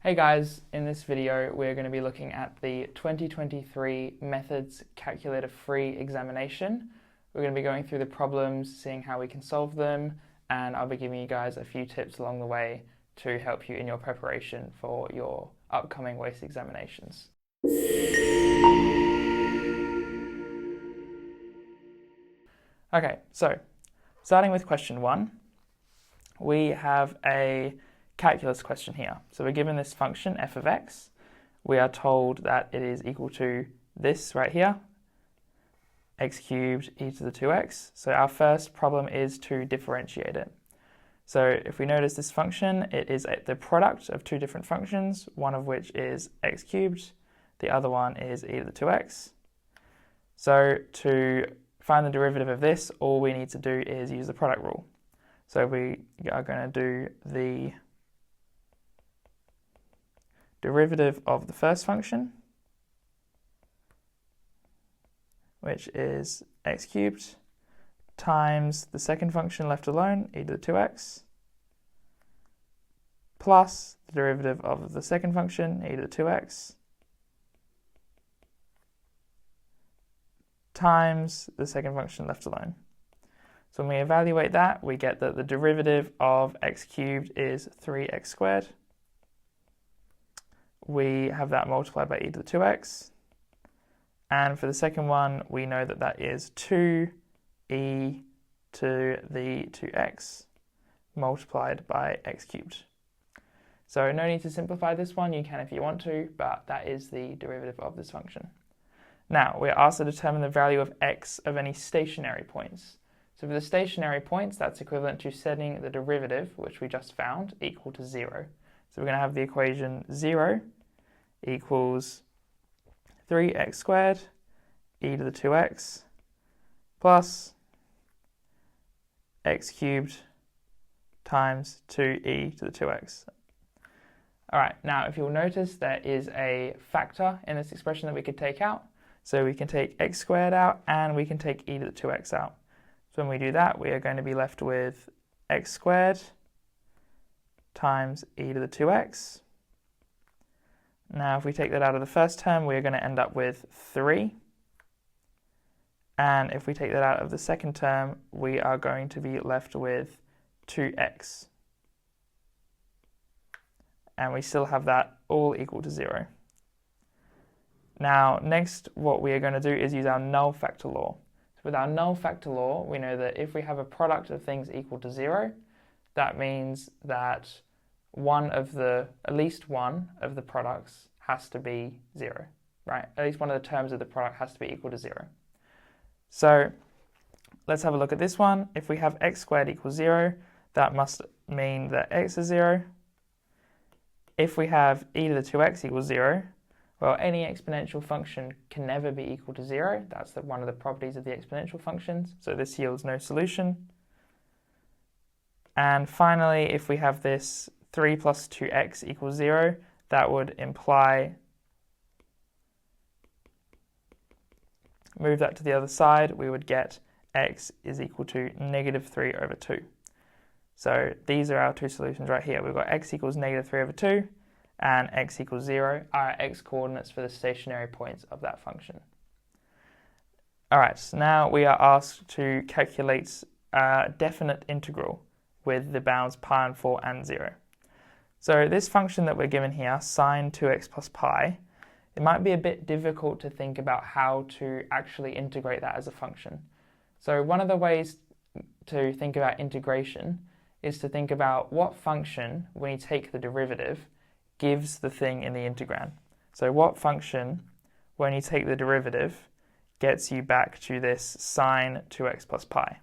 Hey guys, in this video we're going to be looking at the 2023 Methods Calculator Free examination. We're going to be going through the problems, seeing how we can solve them, and I'll be giving you guys a few tips along the way to help you in your preparation for your upcoming WACE examinations. Okay, so starting with question 1, we have a calculus question here. So we're given this function f of x. We are told that it is equal to this right here, x cubed e to the 2x. So our first problem is to differentiate it. So if we notice this function, it is the product of two different functions, one of which is x cubed, the other one is e to the 2x. So to find the derivative of this, all we need to do is use the product rule. So we are going to do the derivative of the first function, which is x cubed, times the second function left alone, e to the 2x, plus the derivative of the second function, e to the 2x, times the second function left alone. So when we evaluate that, we get that the derivative of x cubed is 3x squared. We have that multiplied by e to the 2x. And for the second one, we know that that is 2e to the 2x multiplied by x cubed. So no need to simplify this one, you can if you want to, but that is the derivative of this function. Now, we're asked to determine the value of x of any stationary points. So for the stationary points, that's equivalent to setting the derivative, which we just found, equal to 0. So we're going to have the equation 0 equals 3x squared e to the 2x plus x cubed times 2e to the 2x. Alright, now if you'll notice there is a factor in this expression that we could take out. So we can take x squared out and we can take e to the 2x out. So when we do that, we are going to be left with x squared times e to the 2x. Now if we take that out of the first term, we're going to end up with 3. And if we take that out of the second term, we are going to be left with 2x. And we still have that all equal to 0. Now next, what we are going to do is use our null factor law. So with our null factor law, we know that if we have a product of things equal to 0, that means that at least one of the products has to be 0, right? At least one of the terms of the product has to be equal to 0. So let's have a look at this one. If we have x squared equals 0, that must mean that x is 0. If we have e to the 2x equals 0, well, any exponential function can never be equal to 0. That's one of the properties of the exponential functions. So this yields no solution. And finally, if we have this 3 plus 2x equals 0, that would imply, move that to the other side, we would get x is equal to negative 3 over 2. So these are our two solutions right here. We've got x equals negative 3 over 2 and x equals 0 are our x coordinates for the stationary points of that function. Alright, so now we are asked to calculate a definite integral with the bounds pi and 4 and 0. So this function that we're given here, sine 2x plus pi, it might be a bit difficult to think about how to actually integrate that as a function. So one of the ways to think about integration is to think about what function, when you take the derivative, gives the thing in the integrand. So what function, when you take the derivative, gets you back to this sine 2x plus pi.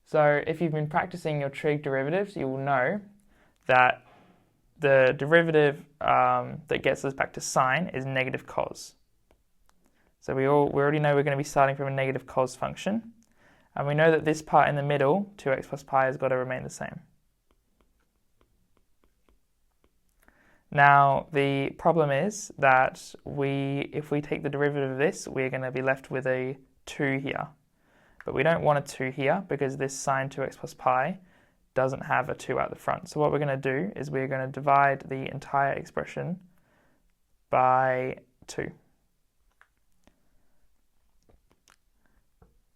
So if you've been practicing your trig derivatives, you will know that the derivative that gets us back to sine is negative cos. So we already know we're going to be starting from a negative cos function. And we know that this part in the middle, 2x plus pi, has got to remain the same. Now the problem is that if we take the derivative of this, we're going to be left with a 2 here. But we don't want a 2 here because this sine 2x plus pi doesn't have a 2 out the front. So what we're going to do is we're going to divide the entire expression by 2.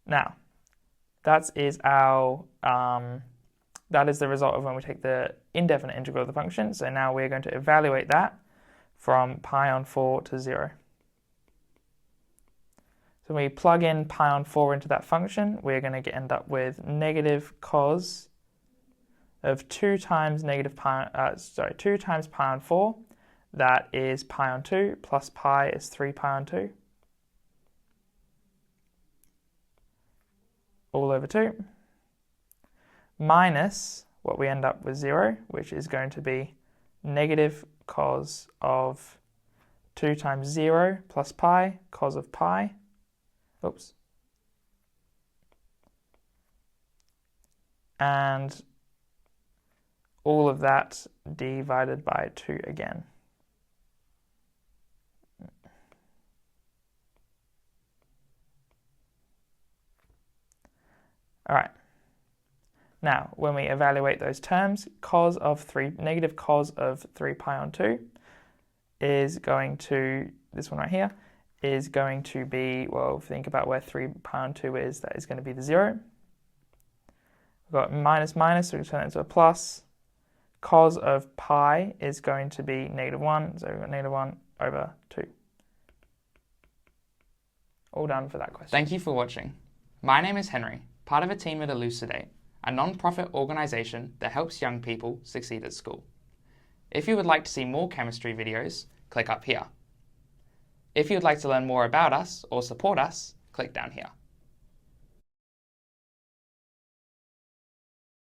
Now, that is the result of when we take the indefinite integral of the function. So now we're going to evaluate that from pi on 4 to 0. So when we plug in pi on 4 into that function, we're going to end up with negative cos of 2 times pi on 4. That is pi on 2 plus pi is 3 pi on 2. All over 2. Minus what we end up with 0, which is going to be negative cos of 2 times 0 plus pi, cos of pi. Oops. And all of that divided by 2 again. All right. Now, when we evaluate those terms, negative cos of 3 pi on 2 is going to, this one right here, is going to be, well, think about where 3 pi on 2 is, that is going to be the 0. We've got minus minus, so we turn that into a plus. Cos of pi is going to be negative 1, so we've got negative 1 over 2. All done for that question. Thank you for watching. My name is Henry, part of a team at Elucidate, a non-profit organisation that helps young people succeed at school. If you would like to see more chemistry videos, click up here. If you would like to learn more about us or support us, click down here.